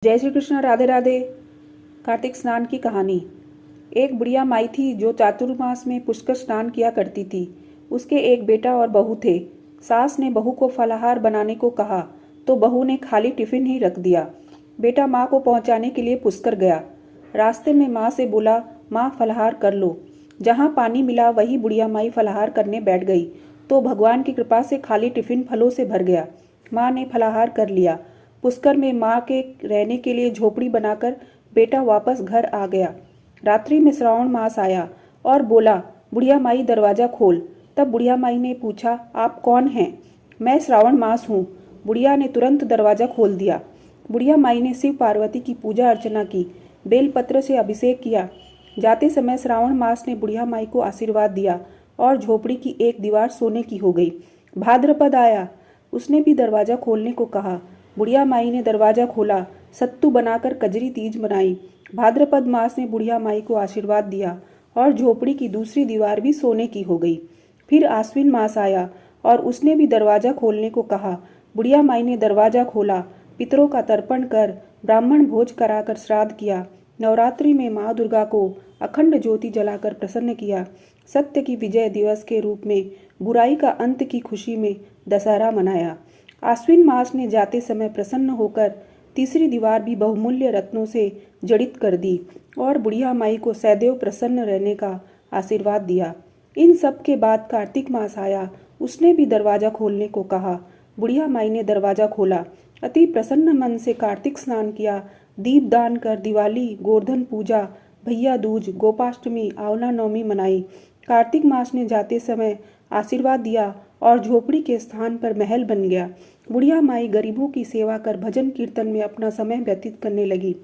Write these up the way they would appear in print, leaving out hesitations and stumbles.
जय श्री कृष्ण। राधे राधे। कार्तिक स्नान की कहानी। एक बुढ़िया माई थी जो चातुर्मास में पुष्कर स्नान किया करती थी। उसके एक बेटा और बहू थे। सास ने बहू को फलाहार बनाने को कहा तो बहू ने खाली टिफिन ही रख दिया। बेटा माँ को पहुँचाने के लिए पुष्कर गया। रास्ते में माँ से बोला, माँ फलाहार कर लो। जहाँ पानी मिला वही बुढ़िया माई फलाहार करने बैठ गई तो भगवान की कृपा से खाली टिफिन फलों से भर गया। माँ ने फलाहार कर लिया। पुष्कर में माँ के रहने के लिए झोपड़ी बनाकर बेटा वापस घर आ गया। रात्रि में श्रावण मास आया और बोला, बुढ़िया माई दरवाजा खोल। तब बुढ़िया माई ने पूछा, आप कौन हैं? मैं श्रावण मास हूँ। बुढ़िया ने तुरंत दरवाजा खोल दिया। बुढ़िया माई ने शिव पार्वती की पूजा अर्चना की, बेलपत्र से अभिषेक किया। जाते समय श्रावण मास ने बुढ़िया माई को आशीर्वाद दिया और झोपड़ी की एक दीवार सोने की हो गई। भाद्रपद आया, उसने भी दरवाजा खोलने को कहा। बुढ़िया माई ने दरवाजा खोला, सत्तू बनाकर कजरी तीज बनाई। भाद्रपद मास ने बुढ़िया माई को आशीर्वाद दिया और झोपड़ी की दूसरी दीवार भी सोने की हो गई। फिर आश्विन मास आया और उसने भी दरवाजा खोलने को कहा। बुढ़िया माई ने दरवाजा खोला, पितरों का तर्पण कर ब्राह्मण भोज कराकर श्राद्ध किया। नवरात्रि में माँ दुर्गा को अखंड ज्योति जलाकर प्रसन्न किया। सत्य की विजय दिवस के रूप में बुराई का अंत की खुशी में दशहरा मनाया। आश्विन मास ने जाते समय प्रसन्न होकर तीसरी दीवार भी बहुमूल्य रत्नों से जड़ित कर दी और बुढ़िया माई को सदैव प्रसन्न रहने का आशीर्वाद दिया। इन सब के बाद कार्तिक मास आया, उसने भी दरवाजा खोलने को कहा। बुढ़िया माई ने दरवाजा खोला, अति प्रसन्न मन से कार्तिक स्नान किया, दीप दान कर दिवाली, गोवर्धन पूजा, भैया दूज, गोपाष्टमी, आंवला नवमी मनाई। कार्तिक मास ने जाते समय आशीर्वाद दिया और झोपड़ी के स्थान पर महल बन गया। बुढ़िया माई गरीबों की सेवा कर भजन कीर्तन में अपना समय व्यतीत करने लगी।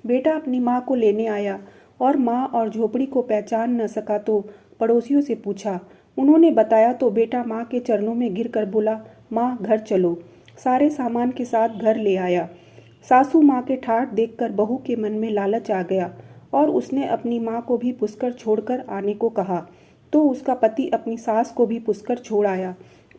बेटा अपनी माँ को लेने आया और माँ और झोपड़ी को पहचान न सका तो पड़ोसियों से पूछा। उन्होंने बताया तो बेटा माँ के चरणों में गिर कर बोला, माँ घर चलो। सारे सामान के साथ घर ले आया। सासू माँ के ठाठ देखकर बहू के मन में लालच आ गया और उसने अपनी माँ को भी पुष्कर छोड़कर आने को कहा तो उसका पति अपनी सास को भी पुष्कर छोड़ आया।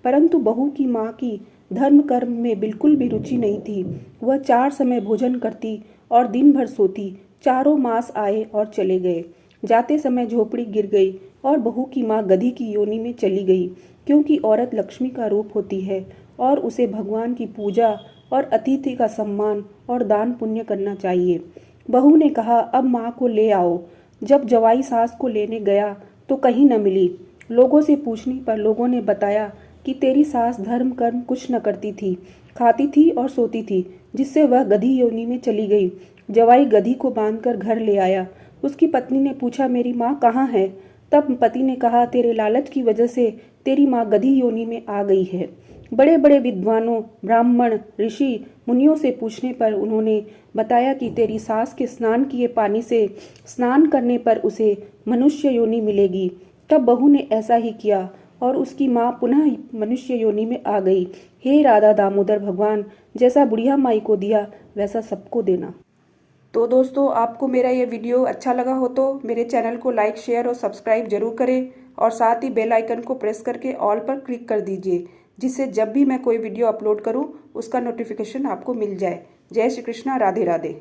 परंतु बहू की माँ की धर्म कर्म में बिल्कुल भी रुचि नहीं थी। वह 4 समय भोजन करती और दिन भर सोती। चारों मास आए और चले गए। जाते समय झोपड़ी गिर गई और बहू की माँ गधी की योनि में चली गई, क्योंकि औरत लक्ष्मी का रूप होती है और उसे भगवान की पूजा और अतिथि का सम्मान और दान पुण्य करना चाहिए। बहू ने कहा, अब माँ को ले आओ। जब जवाई सास को लेने गया तो कहीं न मिली। लोगों से पूछने पर लोगों ने बताया कि तेरी सास धर्म कर्म कुछ न करती थी, खाती थी और सोती थी, जिससे वह गधी योनि में चली गई। जवाई गधी को बांधकर घर ले आया। उसकी पत्नी ने पूछा, मेरी माँ कहाँ है? तब पति ने कहा, तेरे लालच की वजह से तेरी माँ गधी योनि में आ गई है। बड़े बड़े विद्वानों, ब्राह्मण, ऋषि, मुनियों से पूछने पर उन्होंने बताया कि तेरी सास के स्नान किए पानी से स्नान करने पर उसे मनुष्य योनि मिलेगी। तब बहू ने ऐसा ही किया और उसकी माँ पुनः मनुष्य योनि में आ गई। हे राधा दामोदर भगवान, जैसा बुढ़िया माई को दिया वैसा सबको देना। तो दोस्तों, आपको मेरा ये वीडियो अच्छा लगा हो तो मेरे चैनल को लाइक, शेयर और सब्सक्राइब जरूर करें और साथ ही बेल आइकन को प्रेस करके ऑल पर क्लिक कर दीजिए, जिससे जब भी मैं कोई वीडियो अपलोड करूं उसका नोटिफिकेशन आपको मिल जाए। जय श्री कृष्णा। राधे राधे।